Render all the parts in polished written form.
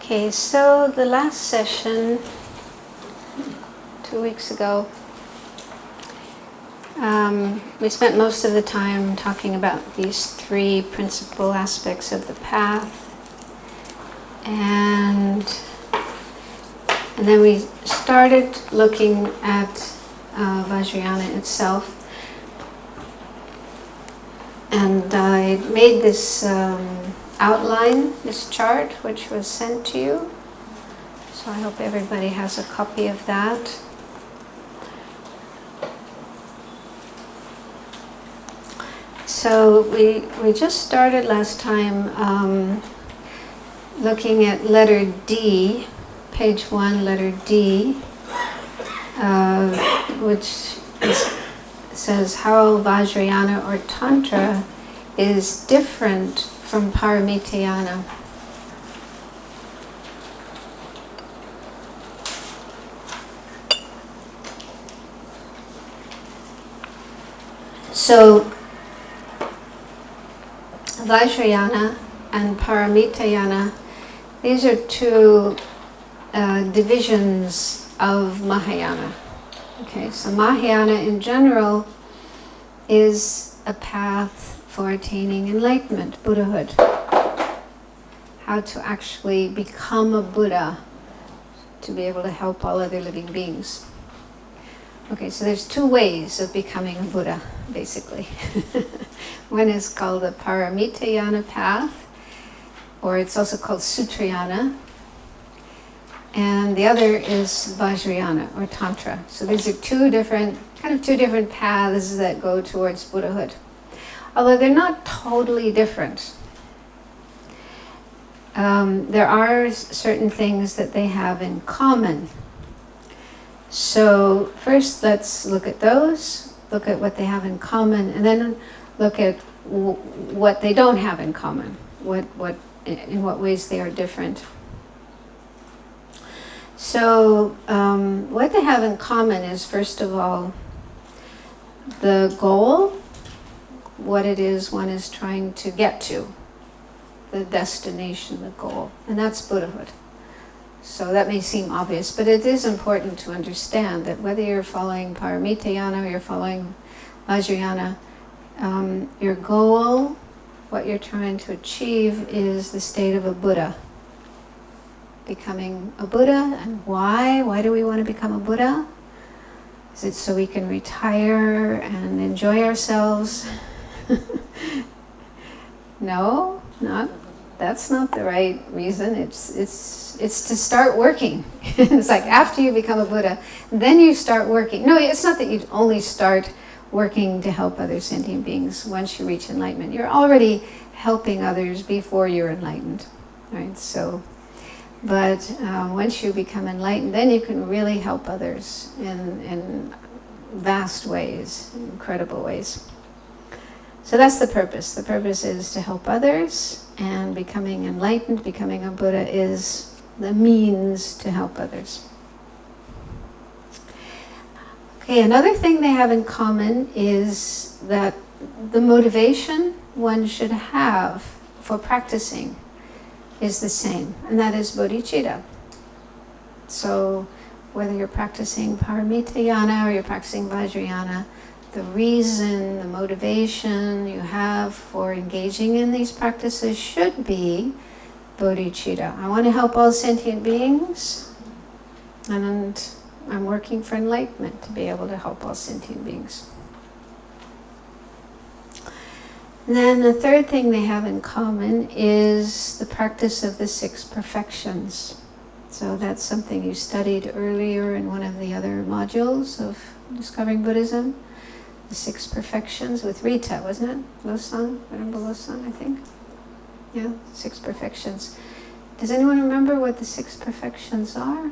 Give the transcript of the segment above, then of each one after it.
Okay, so the last session, 2 weeks ago, we spent most of the time talking about these three principal aspects of the path, and then we started looking at Vajrayana itself, and I made this outline, this chart, which was sent to you. So I hope everybody has a copy of that. So we just started last time looking at letter D, page 1, letter D, which says how Vajrayana or Tantra is different from Paramitayana. So Vajrayana and Paramitayana, these are two divisions of Mahayana. Okay, so Mahayana in general is a path for attaining enlightenment, Buddhahood. How to actually become a Buddha to be able to help all other living beings. Okay, so there's two ways of becoming a Buddha, basically. One is called the Paramitayana path, or it's also called Sutrayana. And the other is Vajrayana, or Tantra. So these are two different paths that go towards Buddhahood. Although they're not totally different. There are certain things that they have in common. So first let's look at those, look at what they have in common, and then look at what they don't have in common, in what ways they are different. So what they have in common is, first of all, the goal, what it is one is trying to get to, the destination, the goal, and that's Buddhahood. So that may seem obvious, but it is important to understand that whether you're following Paramitayana or you're following Vajrayana, your goal, what you're trying to achieve, is the state of a Buddha. Becoming a Buddha, and why? Why do we want to become a Buddha? Is it so we can retire and enjoy ourselves? No, that's not the right reason. It's to start working. It's like after you become a Buddha, then you start working. No, it's not that you only start working to help other sentient beings once you reach enlightenment. You're already helping others before you're enlightened, right? So, but once you become enlightened, then you can really help others in vast ways, incredible ways. So that's the purpose. The purpose is to help others, and becoming enlightened, becoming a Buddha, is the means to help others. Okay, another thing they have in common is that the motivation one should have for practicing is the same, and that is bodhicitta. So whether you're practicing Paramitayana or you're practicing Vajrayana, the reason, the motivation you have for engaging in these practices should be bodhicitta. I want to help all sentient beings, and I'm working for enlightenment to be able to help all sentient beings. And then the third thing they have in common is the practice of the 6 perfections. So that's something you studied earlier in one of the other modules of Discovering Buddhism. The 6 perfections with Rita, wasn't it? Losang, remember Losang, I think? Yeah, 6 perfections. Does anyone remember what the 6 perfections are?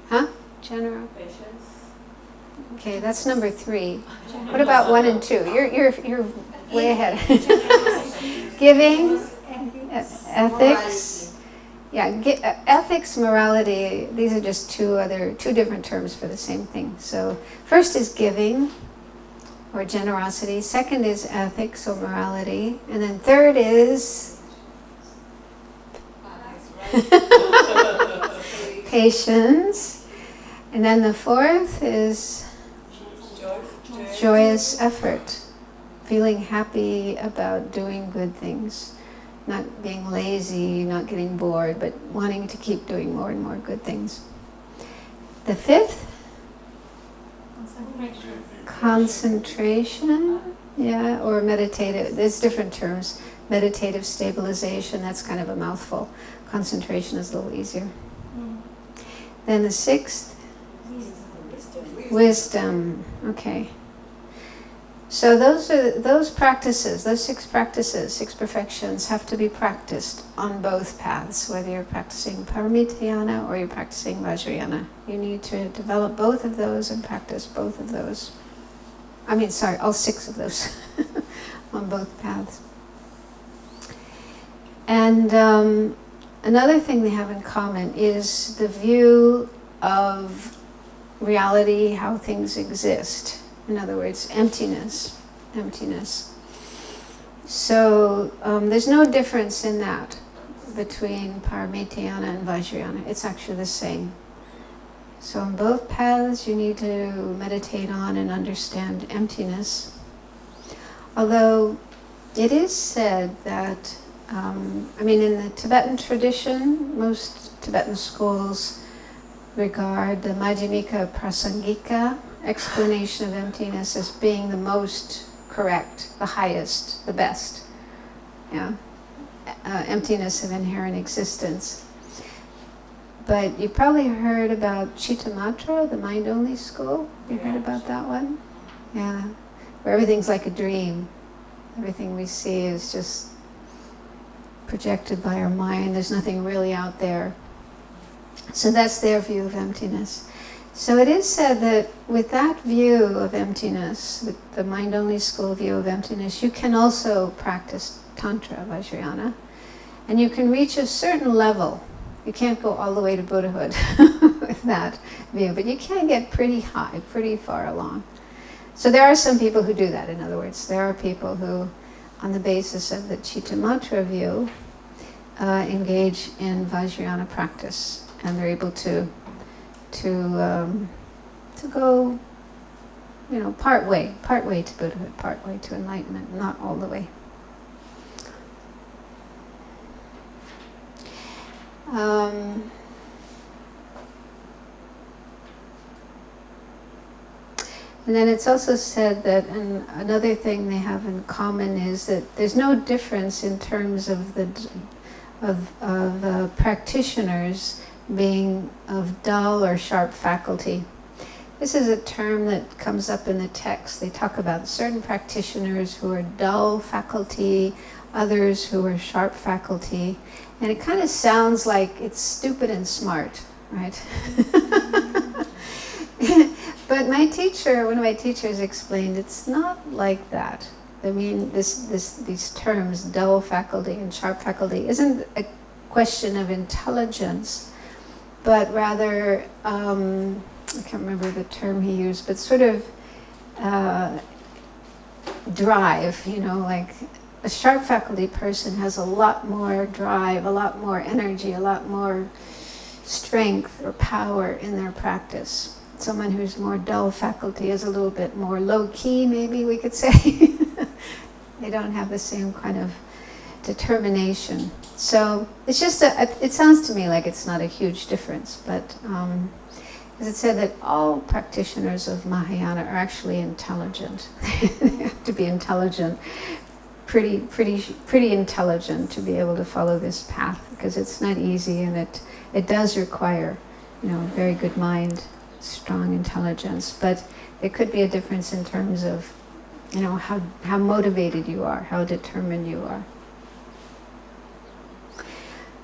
Huh? General. Okay, that's number 3. What about 1 and 2? You're way ahead. Giving, ethics. Yeah, ethics, morality, these are just two different terms for the same thing. So first is giving, or generosity. Second is ethics, or morality. And then third is Patience. And then the fourth is joyous effort. Feeling happy about doing good things. Not being lazy, not getting bored, but wanting to keep doing more and more good things. The fifth? Concentration. Yeah, or meditative. There's different terms. Meditative stabilization, that's kind of a mouthful. Concentration is a little easier. Then the sixth? Wisdom. Okay. So those practices, those six practices, six perfections, have to be practiced on both paths, whether you're practicing Paramitayana or you're practicing Vajrayana. You need to develop both of those and practice both of those. All six of those on both paths. And another thing they have in common is the view of reality, how things exist. In other words, emptiness. So there's no difference in that between Paramitayana and Vajrayana. It's actually the same. So on both paths you need to meditate on and understand emptiness. Although it is said that, in the Tibetan tradition, most Tibetan schools regard the Madhyamika Prasangika explanation of emptiness as being the most correct, the highest, the best. Yeah, emptiness of inherent existence. But you probably heard about Chittamatra, the mind-only school. You heard about that one? Yeah, where everything's like a dream. Everything we see is just projected by our mind. There's nothing really out there. So that's their view of emptiness. So it is said that with that view of emptiness, with the mind-only school view of emptiness, you can also practice Tantra, Vajrayana, and you can reach a certain level. You can't go all the way to Buddhahood with that view, but you can get pretty high, pretty far along. So there are some people who do that, in other words. There are people who, on the basis of the Chittamatra view, engage in Vajrayana practice, and they're able to go, part way to Buddhahood, part way to enlightenment, not all the way. And then it's also said that, and another thing they have in common is that there's no difference in terms of practitioners being of dull or sharp faculty. This is a term that comes up in the text. They talk about certain practitioners who are dull faculty, others who are sharp faculty, and it kind of sounds like it's stupid and smart, right? But one of my teachers explained it's not like that. I mean, these terms, dull faculty and sharp faculty, isn't a question of intelligence, but rather, I can't remember the term he used, but sort of drive, like a sharp faculty person has a lot more drive, a lot more energy, a lot more strength or power in their practice. Someone who's more dull faculty is a little bit more low-key, maybe we could say. They don't have the same kind of determination. So it's just, it sounds to me like it's not a huge difference, but as it said that all practitioners of Mahayana are actually intelligent. They have to be intelligent, pretty intelligent to be able to follow this path, because it's not easy, and it does require, very good mind, strong intelligence, but there could be a difference in terms of, how motivated you are, how determined you are.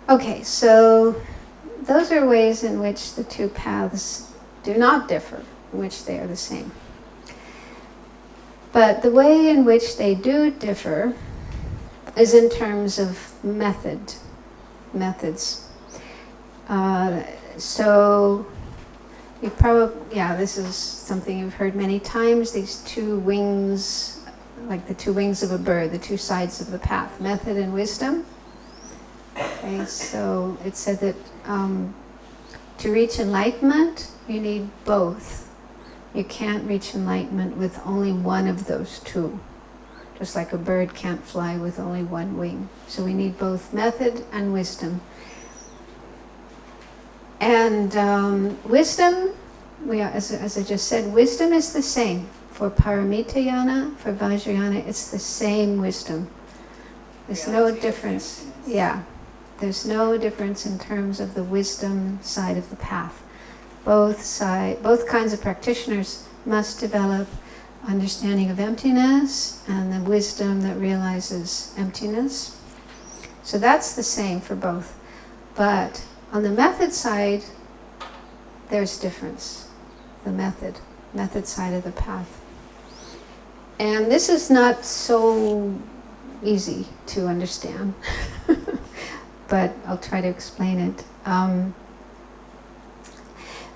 Okay, so those are ways in which the two paths do not differ, in which they are the same. But the way in which they do differ is in terms of methods. So you probably, this is something you've heard many times, these two wings, like the two wings of a bird, the two sides of the path, method and wisdom. Okay, so it said that to reach enlightenment, you need both. You can't reach enlightenment with only one of those two. Just like a bird can't fly with only one wing. So we need both method and wisdom. And wisdom, as I just said, wisdom is the same. For Paramitayana, for Vajrayana, it's the same wisdom. There's no difference. Yeah, there's no difference in terms of the wisdom side of the path. Both kinds of practitioners must develop understanding of emptiness and the wisdom that realizes emptiness. So that's the same for both. But on the method side, there's difference. The method side of the path. And this is not so easy to understand, but I'll try to explain it.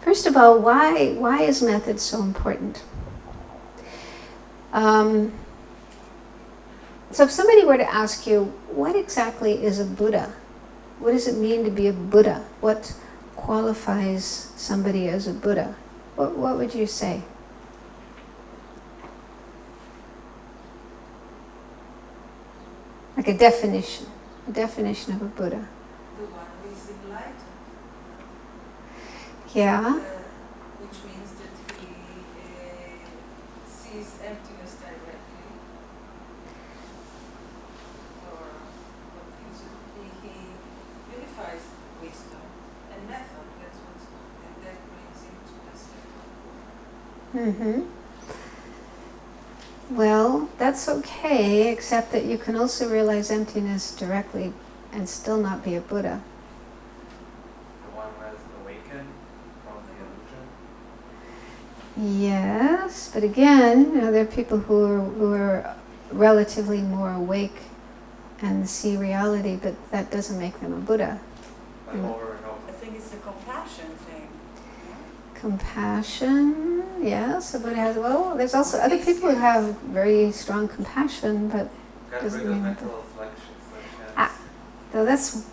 First of all, why is method so important? So if somebody were to ask you, what exactly is a Buddha? What does it mean to be a Buddha? What qualifies somebody as a Buddha? What would you say? Like a definition of a Buddha. The one who is enlightened. Yeah. Which means that he sees emptiness directly. Or he unifies wisdom and method. And that brings him to the center. Mm-hmm. Well, that's okay, except that you can also realize emptiness directly and still not be a Buddha. The one who has awakened from the illusion? Yes, but again, there are people who are relatively more awake and see reality, but that doesn't make them a Buddha. But over and over. I think it's the compassion thing. Compassion, yes, a Buddha has. Well, there's also other people who have very strong compassion, but doesn't mean that. Mental afflictions. So that's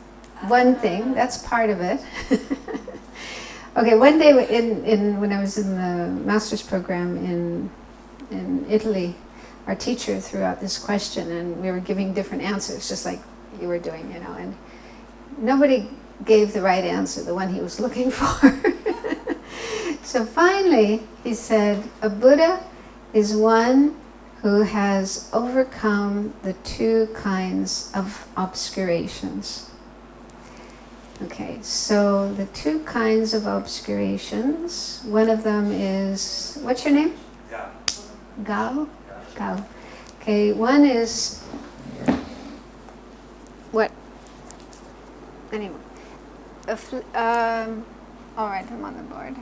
one thing. That's part of it. Okay, one day when I was in the master's program in Italy, our teacher threw out this question, and we were giving different answers, just like you were doing, and nobody gave the right answer, the one he was looking for. So finally, he said, a Buddha is one who has overcome the two kinds of obscurations. Okay, so the two kinds of obscurations, one of them is, what's your name? Yeah. Gao? Gao. Okay, one is, what? Anyway. All right, I'm on the board.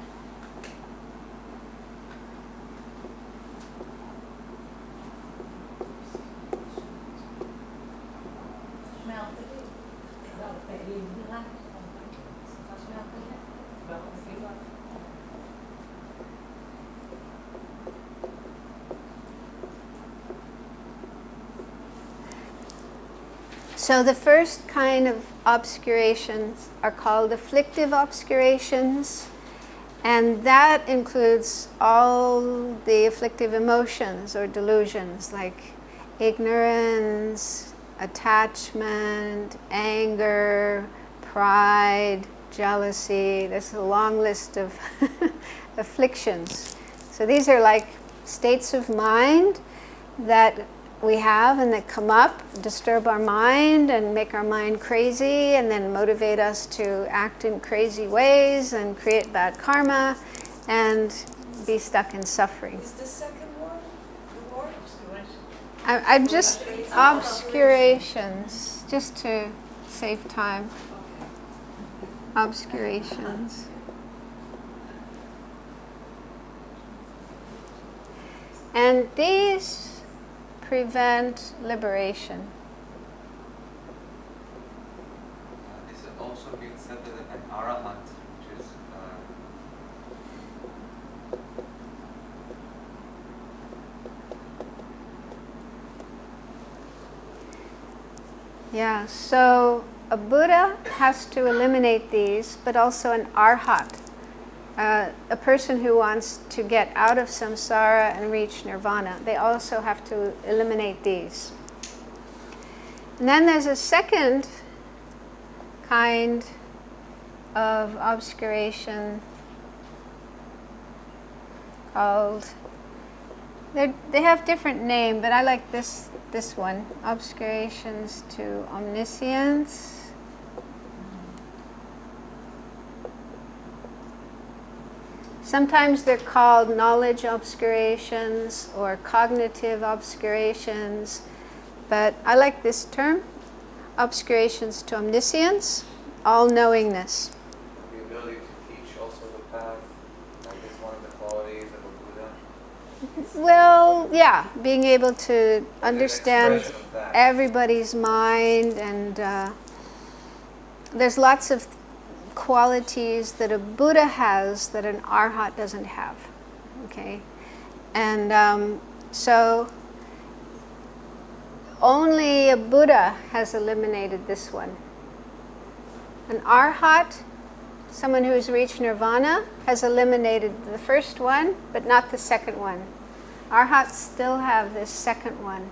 So the first kind of obscurations are called afflictive obscurations, and that includes all the afflictive emotions or delusions like ignorance, attachment, anger, pride, jealousy. There's a long list of afflictions. So these are like states of mind that we have and that come up, disturb our mind and make our mind crazy, and then motivate us to act in crazy ways and create bad karma and be stuck in suffering. Is the second one the word? I'm just obscurations, just to save time. Obscurations. And these prevent liberation. This is also being said that an arahant, which is Yeah, so a Buddha has to eliminate these, but also an arhat, a person who wants to get out of samsara and reach nirvana. They also have to eliminate these. And then there's a second kind of obscuration called, they have different name, but I like this one, obscurations to omniscience. Sometimes they're called knowledge obscurations or cognitive obscurations, but I like this term, obscurations to omniscience, all-knowingness. The ability to teach also the path, like is one of the qualities of a Buddha. Well, yeah, being able to understand Expression of that. everybody's mind, and there's lots of qualities that a Buddha has that an arhat doesn't have. Okay, and so only a Buddha has eliminated this one. An arhat, someone who has reached nirvana, has eliminated the first one, but not the second one. Arhats still have this second one.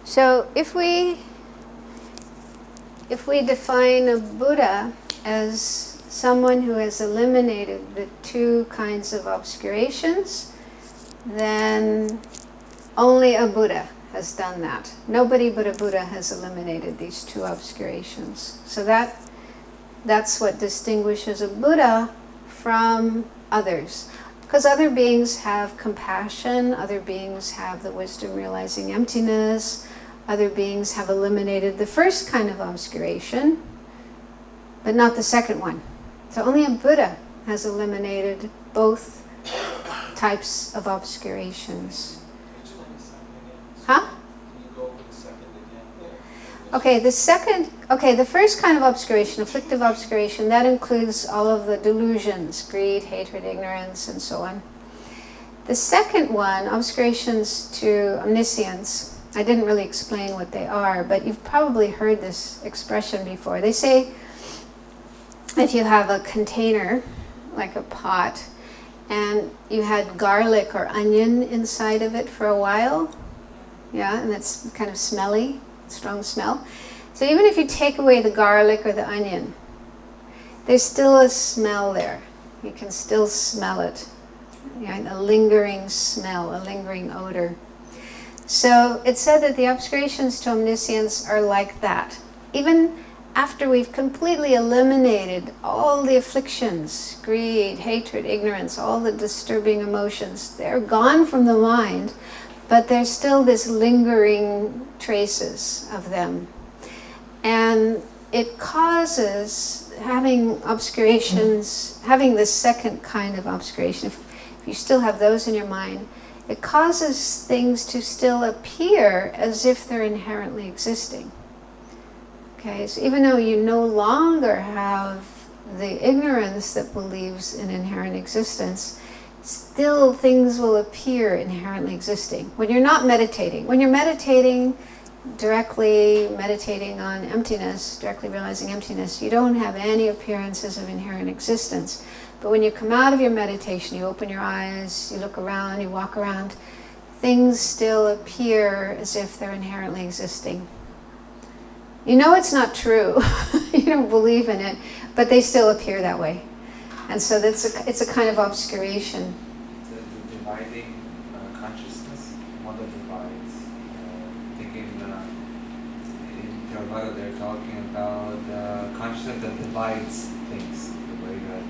So if we define a Buddha as someone who has eliminated the two kinds of obscurations, then only a Buddha has done that. Nobody but a Buddha has eliminated these two obscurations. So that's what distinguishes a Buddha from others. Because other beings have compassion, other beings have the wisdom realizing emptiness, other beings have eliminated the first kind of obscuration, but not the second one. So only a Buddha has eliminated both types of obscurations. Huh? Can you go over the second again? Okay, the first kind of obscuration, afflictive obscuration, that includes all of the delusions, greed, hatred, ignorance, and so on. The second one, obscurations to omniscience, I didn't really explain what they are, but you've probably heard this expression before. They say if you have a container, like a pot, and you had garlic or onion inside of it for a while, yeah, and it's kind of smelly, strong smell. So even if you take away the garlic or the onion, there's still a smell there. You can still smell it. Yeah, a lingering smell, a lingering odor. So it's said that the obscurations to omniscience are like that. Even after we've completely eliminated all the afflictions, greed, hatred, ignorance, all the disturbing emotions, they're gone from the mind, but there's still this lingering traces of them. And it causes having obscurations, having the second kind of obscuration, if you still have those in your mind, it causes things to still appear as if they're inherently existing. Okay, so even though you no longer have the ignorance that believes in inherent existence, still things will appear inherently existing. When you're not meditating, when you're meditating on emptiness, directly realizing emptiness, you don't have any appearances of inherent existence. But when you come out of your meditation, you open your eyes, you look around, you walk around, things still appear as if they're inherently existing. You know it's not true, you don't believe in it, but they still appear that way. And so it's a kind of obscuration. The dividing consciousness, what that divides. Thinking in Theravada they're talking about consciousness that divides things, the way that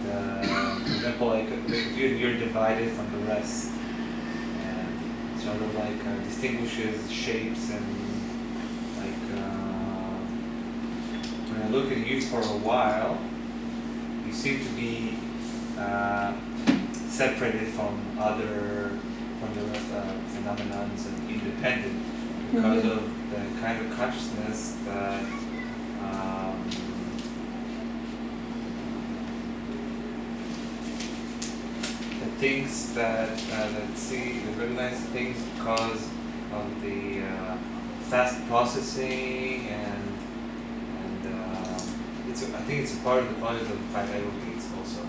for example, like if you're divided from the rest, and sort of like distinguishes shapes and like when I look at you for a while, you seem to be separated from the rest phenomenons and independent. because of the kind of consciousness that thinks that recognize things because of the fast processing and I think it's a part of the qualities of the five aggregates also.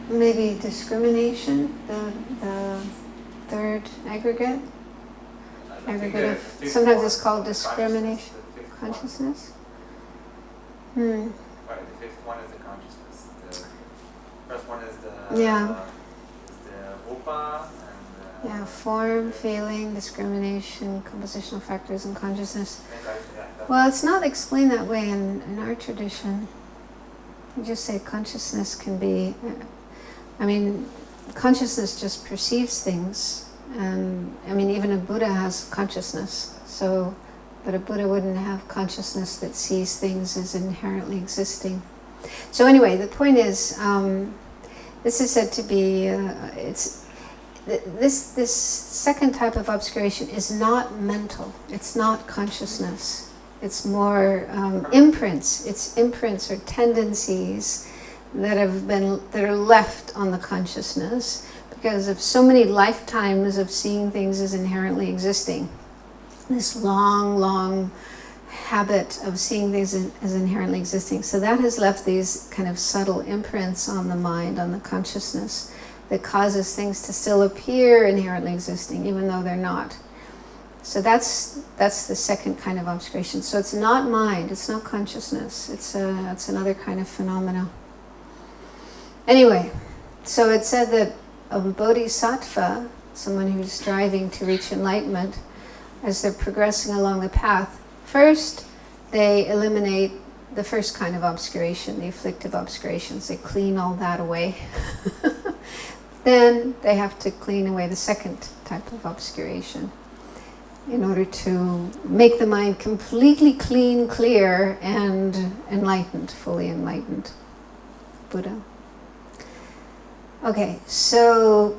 Maybe discrimination, the third aggregate. Sometimes it's called discrimination. Consciousness? Right, the fifth one is the consciousness. The first one is the rupa and form, feeling, discrimination, compositional factors, and consciousness. Well, it's not explained that way in our tradition. You just say consciousness can be, consciousness just perceives things. And even a Buddha has consciousness. But a Buddha wouldn't have consciousness that sees things as inherently existing. So anyway, the point is, this is said to be, this second type of obscuration is not mental. It's not consciousness. It's more imprints. It's imprints or tendencies that are left on the consciousness because of so many lifetimes of seeing things as inherently existing. This long habit of seeing things as inherently existing. So that has left these kind of subtle imprints on the mind, on the consciousness, that causes things to still appear inherently existing, even though they're not. So that's the second kind of obscuration. So it's not mind, it's not consciousness, it's another kind of phenomena. Anyway, so it said that a bodhisattva, someone who's striving to reach enlightenment, as they're progressing along the path, first they eliminate the first kind of obscuration, the afflictive obscurations. They clean all that away. Then they have to clean away the second type of obscuration in order to make the mind completely clean, clear, and enlightened, fully enlightened. Buddha. Okay, so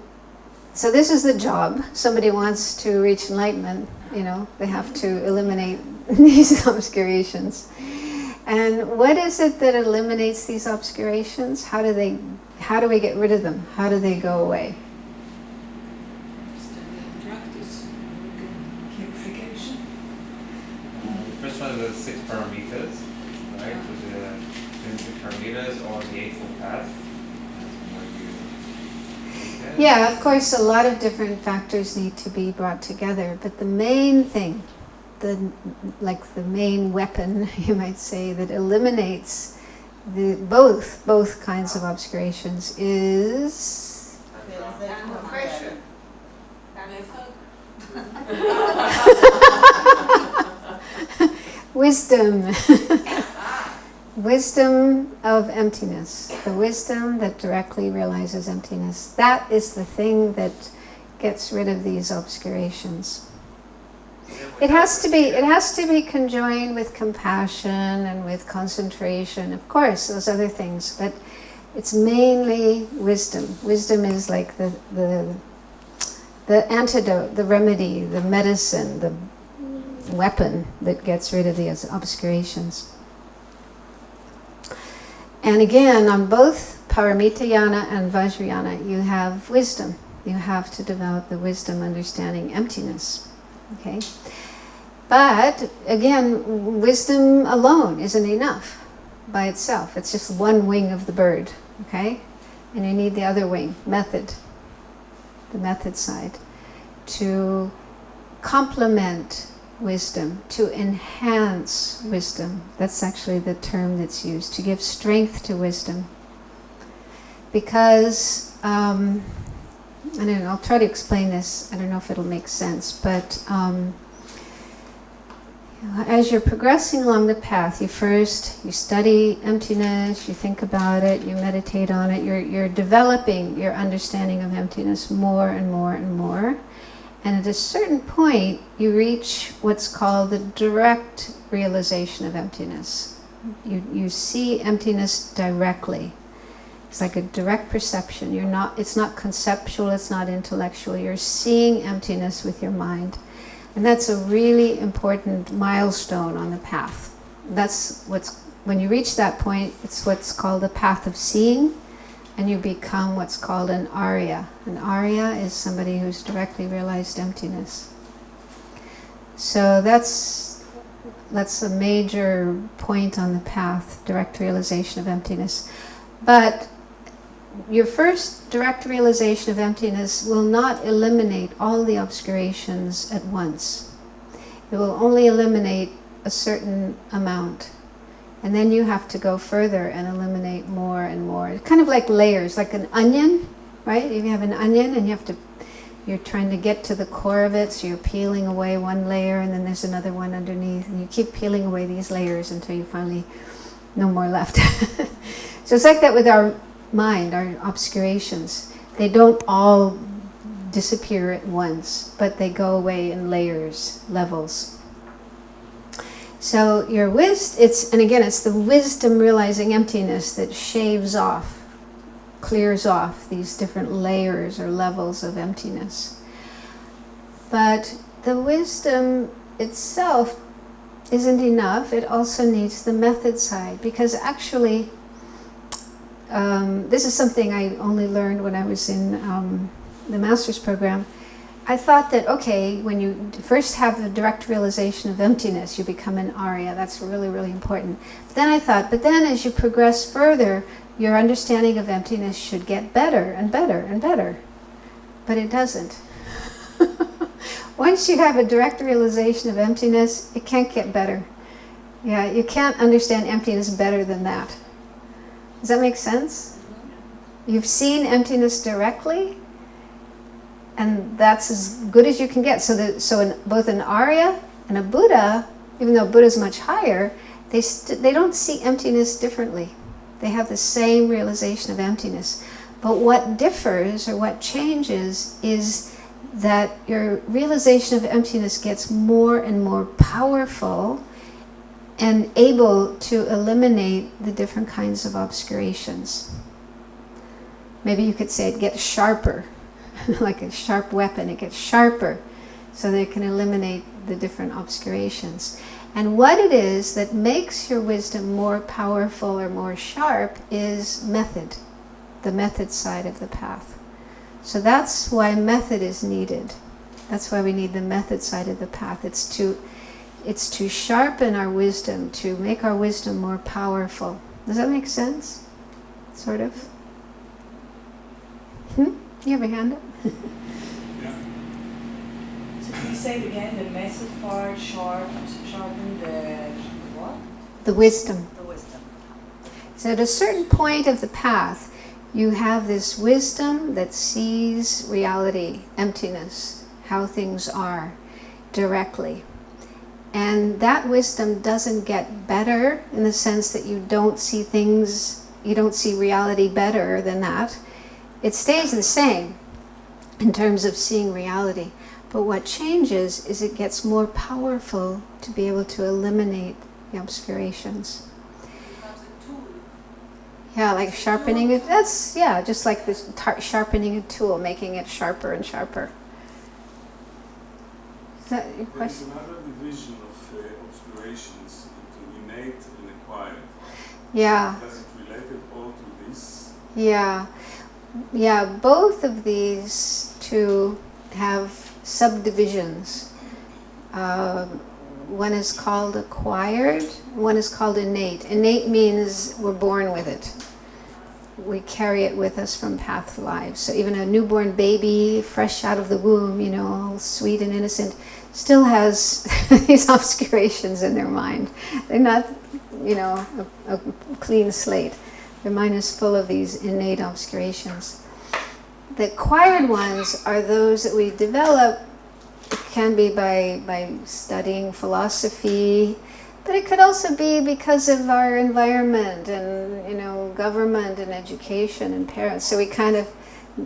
this is the job. Somebody wants to reach enlightenment, they have to eliminate these obscurations. And what is it that eliminates these obscurations? How do we get rid of them? How do they go away? Practice. Purification. The first one is the 6 paramitas, right? With the 6 paramitas or the Eightfold Path. Yeah, of course, a lot of different factors need to be brought together, but the main thing, the main weapon, you might say, that eliminates both kinds of obscurations is wisdom. Wisdom of emptiness, the wisdom that directly realizes emptiness. That is the thing that gets rid of these obscurations. It has to be conjoined with compassion and with concentration, of course, those other things, but it's mainly wisdom. Wisdom is like the antidote, the remedy, the medicine, the weapon that gets rid of these obscurations. And again, on both Paramitayana and Vajrayana, you have wisdom. You have to develop the wisdom understanding emptiness. Okay? But again, wisdom alone isn't enough by itself. It's just one wing of the bird. Okay? And you need the other wing, method, the method side, to complement wisdom, to enhance wisdom. That's actually the term that's used, to give strength to wisdom. Because, I don't know, I'll try to explain this, I don't know if it'll make sense, but as you're progressing along the path, you study emptiness, you think about it, you meditate on it, you're developing your understanding of emptiness more and more and more. And at a certain point, you reach what's called the direct realization of emptiness. You see emptiness directly. It's like a direct perception. It's not conceptual, it's not intellectual. You're seeing emptiness with your mind. And that's a really important milestone on the path. When you reach that point, it's what's called the path of seeing, and you become what's called an Arya. An Arya is somebody who's directly realized emptiness. So that's a major point on the path, direct realization of emptiness. But your first direct realization of emptiness will not eliminate all the obscurations at once. It will only eliminate a certain amount. And then you have to go further and eliminate more and more. It's kind of like layers, like an onion, right? If you have an onion and you're trying to get to the core of it, so you're peeling away one layer and then there's another one underneath, and you keep peeling away these layers until you finally no more left. So it's like that with our mind, our obscurations. They don't all disappear at once, but they go away in layers, levels. So your it's the wisdom realizing emptiness that shaves off, clears off these different layers or levels of emptiness. But the wisdom itself isn't enough. It also needs the method side, because actually this is something I only learned when I was in the master's program. I thought that, okay, when you first have the direct realization of emptiness, you become an Arya. That's really, really important. But then I thought, as you progress further, your understanding of emptiness should get better and better and better. But it doesn't. Once you have a direct realization of emptiness, it can't get better. Yeah, you can't understand emptiness better than that. Does that make sense? You've seen emptiness directly, and that's as good as you can get. So both an Arya and a Buddha, even though Buddha is much higher, they don't see emptiness differently. They have the same realization of emptiness. But what differs, or what changes, is that your realization of emptiness gets more and more powerful and able to eliminate the different kinds of obscurations. Maybe you could say it gets sharper, like a sharp weapon. It gets sharper so that it can eliminate the different obscurations. And what it is that makes your wisdom more powerful or more sharp is method, the method side of the path. So that's why method is needed. That's why we need the method side of the path. It's to sharpen our wisdom, to make our wisdom more powerful. Does that make sense? Sort of? You have a hand up? Yeah. So can you say it again, the method part, sharpen the what? The wisdom. The wisdom. So at a certain point of the path, you have this wisdom that sees reality, emptiness, how things are, directly. And that wisdom doesn't get better in the sense that you don't see reality better than that. It stays the same in terms of seeing reality. But what changes is it gets more powerful to be able to eliminate the obscurations. Yeah, like sharpening it. That's, just like this sharpening a tool, making it sharper and sharper. Is that your question? There's another division of obscurations into innate and acquired. Yeah. Does it relate at all to this? Yeah, both of these two have subdivisions. One is called acquired, one is called innate. Innate means we're born with it. We carry it with us from past lives. So even a newborn baby, fresh out of the womb, all sweet and innocent, still has these obscurations in their mind. They're not, a clean slate. Their mind is full of these innate obscurations. The acquired ones are those that we develop. It can be by studying philosophy, but it could also be because of our environment and, government and education and parents. So we kind of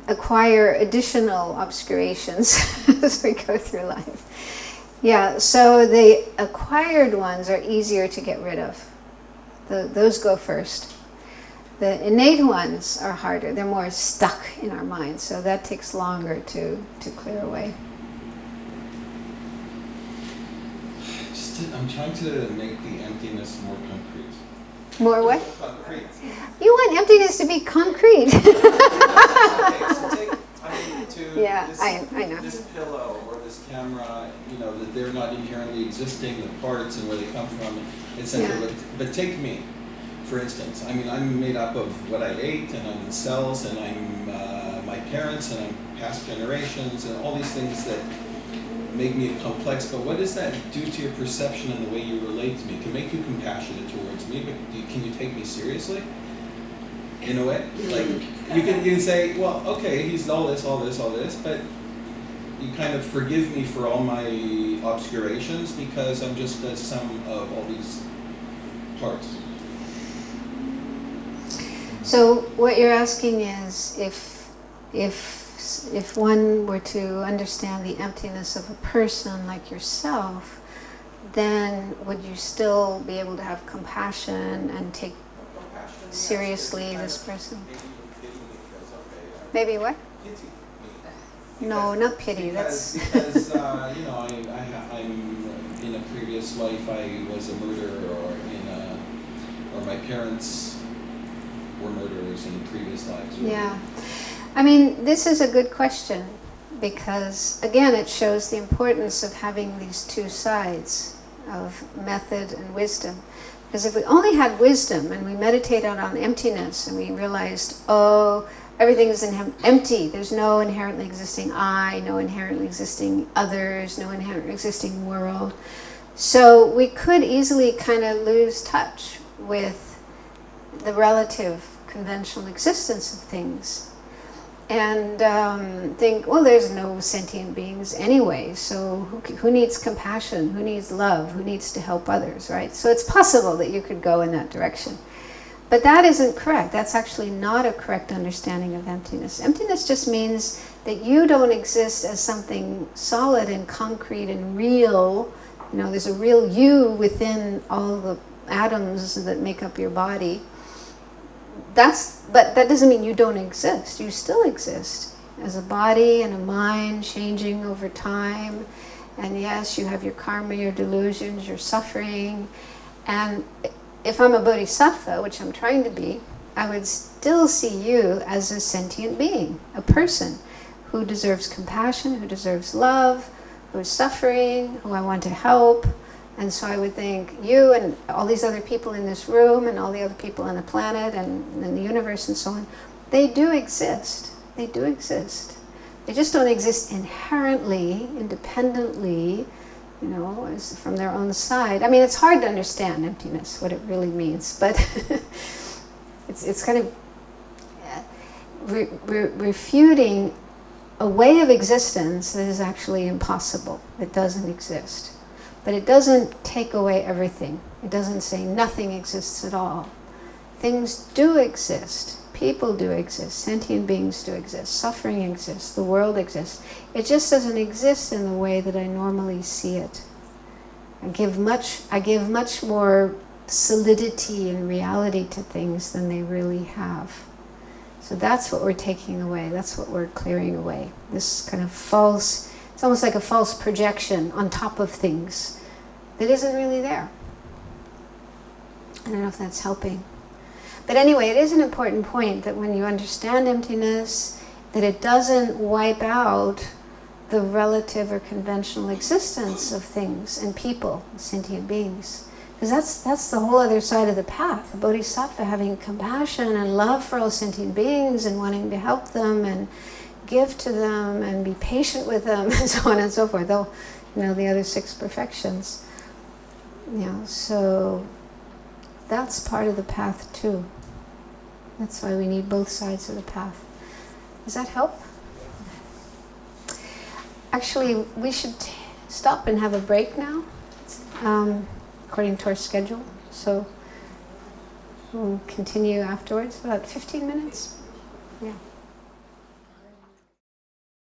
acquire additional obscurations as we go through life. Yeah, so the acquired ones are easier to get rid of. Those go first. The innate ones are harder. They're more stuck in our minds, so that takes longer to clear away. I'm trying to make the emptiness more concrete. More what? Concrete. You want emptiness to be concrete. Okay, so take, Yeah, this, I know. this pillow or This camera, that they're not inherently existing, the parts and where they come from, etc. Yeah. But take me, for instance. I mean, I'm made up of what I ate, and I'm the cells, and I'm my parents, and I'm past generations, and all these things that make me complex. But what does that do to your perception and the way you relate to me? It can make you compassionate towards me, but can you take me seriously? In a way, like you can say, well, okay, he's all this, but you kind of forgive me for all my obscurations because I'm just the sum of all these parts. So what you're asking is if one were to understand the emptiness of a person like yourself, then would you still be able to have compassion and take seriously this person? Maybe what? Pity. No, not pity. That's because I'm in a previous life I was a murderer, or my parents were murderers in previous lives. yeah. I mean, this is a good question because again, it shows the importance of having these two sides of method and wisdom. Because if we only had wisdom and we meditated on emptiness and we realized, oh, everything is empty, there's no inherently existing I, no inherently existing others, no inherently existing world. So we could easily kind of lose touch with the relative conventional existence of things and think, well, there's no sentient beings anyway, so who needs compassion, who needs love, who needs to help others, right? So it's possible that you could go in that direction. But that isn't correct. That's actually not a correct understanding of emptiness. Emptiness just means that you don't exist as something solid and concrete and real. There's a real you within all the atoms that make up your body. But that doesn't mean you don't exist. You still exist as a body and a mind changing over time. And yes, you have your karma, your delusions, your suffering. And if I'm a bodhisattva, which I'm trying to be, I would still see you as a sentient being, a person who deserves compassion, who deserves love, who is suffering, who I want to help. And so I would think you and all these other people in this room and all the other people on the planet and in the universe and so on, they do exist. They do exist. They just don't exist inherently, independently, as from their own side. I mean, it's hard to understand emptiness, what it really means, but it's kind of refuting a way of existence that is actually impossible. It doesn't exist. But it doesn't take away everything. It doesn't say nothing exists at all. Things do exist. People do exist. Sentient beings do exist. Suffering exists. The world exists. It just doesn't exist in the way that I normally see it. I give much more solidity and reality to things than they really have. So that's what we're taking away. That's what we're clearing away. This kind of false, it's almost like a false projection on top of things that isn't really there. I don't know if that's helping. But anyway, it is an important point that when you understand emptiness, that it doesn't wipe out the relative or conventional existence of things and people, sentient beings. Because that's the whole other side of the path. The Bodhisattva having compassion and love for all sentient beings and wanting to help them and give to them and be patient with them and so on and so forth. Though, the other 6 perfections. So that's part of the path too. That's why we need both sides of the path. Does that help? Actually, we should stop and have a break now, according to our schedule. So we'll continue afterwards, about 15 minutes. Yeah.